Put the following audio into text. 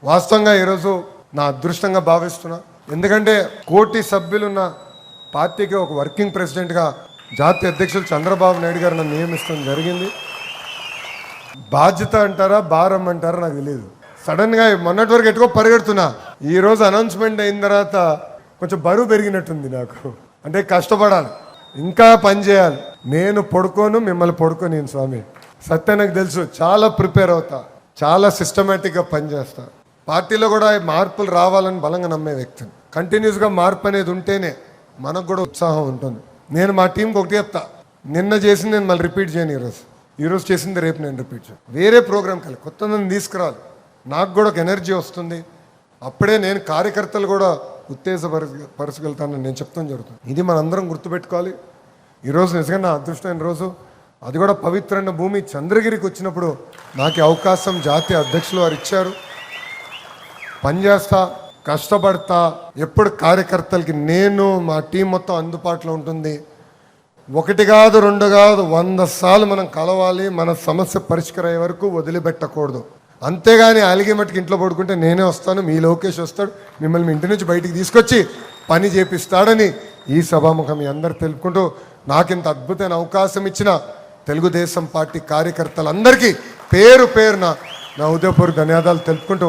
వాస్తవంగా ఈరోజు నా అదృష్టంగా భావిస్తున్నా. ఎందుకంటే కోటి సభ్యులున్న పార్టీకి ఒక వర్కింగ్ ప్రెసిడెంట్గా జాతీయ అధ్యక్షులు చంద్రబాబు నాయుడు గారు నన్ను నియమించడం జరిగింది. బాధ్యత అంటారా భారం అంటారా నాకు తెలియదు. సడన్గా మొన్నటి వరకు ఎటుకో పరిగెడుతున్నా. ఈరోజు అనౌన్స్మెంట్ అయిన తర్వాత కొంచెం బరువు పెరిగినట్టుంది నాకు. అంటే కష్టపడాలి, ఇంకా పని చేయాలి. నేను పడుకోను, మిమ్మల్ని పడుకోని స్వామి సత్య నాకు తెలుసు. చాలా ప్రిపేర్ అవుతా, చాలా సిస్టమేటిక్గా పనిచేస్తా. పార్టీలో కూడా మార్పులు రావాలని బలంగా నమ్మే వ్యక్తిని. కంటిన్యూస్గా మార్పు అనేది ఉంటేనే మనకు కూడా ఉత్సాహం ఉంటుంది. నేను మా టీంకి ఒకటి చెప్తా, నిన్న చేసింది నేను మళ్ళీ రిపీట్ చేయను. ఈరోజు చేసింది రేపు నేను రిపీట్ చేయను. వేరే ప్రోగ్రామ్కి వెళ్ళి కొత్తదని తీసుకురాలి. నాకు కూడా ఒక ఎనర్జీ వస్తుంది. అప్పుడే నేను కార్యకర్తలు కూడా ఉత్తేజపరచగలుగుతానని నేను చెప్తాను జరుగుతుంది. ఇది మనందరం గుర్తుపెట్టుకోవాలి. ఈరోజు నిజంగా నా అదృష్టమైన రోజు. అది కూడా పవిత్రమైన భూమి చంద్రగిరికి వచ్చినప్పుడు నాకు అవకాశం జాతీయ అధ్యక్షులు వారు ఇచ్చారు. పనిచేస్తా, కష్టపడతా. ఎప్పుడు కార్యకర్తలకి నేను మా టీం మొత్తం అందుబాటులో ఉంటుంది. ఒకటి కాదు, రెండు కాదు, 100 సార్లు మనం కలవాలి. మన సమస్య పరిష్కారం అయ్యే వరకు వదిలిపెట్టకూడదు. అంతేగాని అలిగే మట్టుకు ఇంట్లో పడుకుంటే నేనే వస్తాను, మీ లోకేష్ వస్తాడు, మిమ్మల్ని మీ ఇంటి నుంచి బయటికి తీసుకొచ్చి పని చేపిస్తాడని ఈ సభాముఖం మీ అందరు తెలుపుకుంటూ, నాకింత అద్భుతమైన అవకాశం ఇచ్చిన తెలుగుదేశం పార్టీ కార్యకర్తలందరికీ పేరు పేరున నా ఉదయపూర్వక ధన్యవాదాలు తెలుపుకుంటూ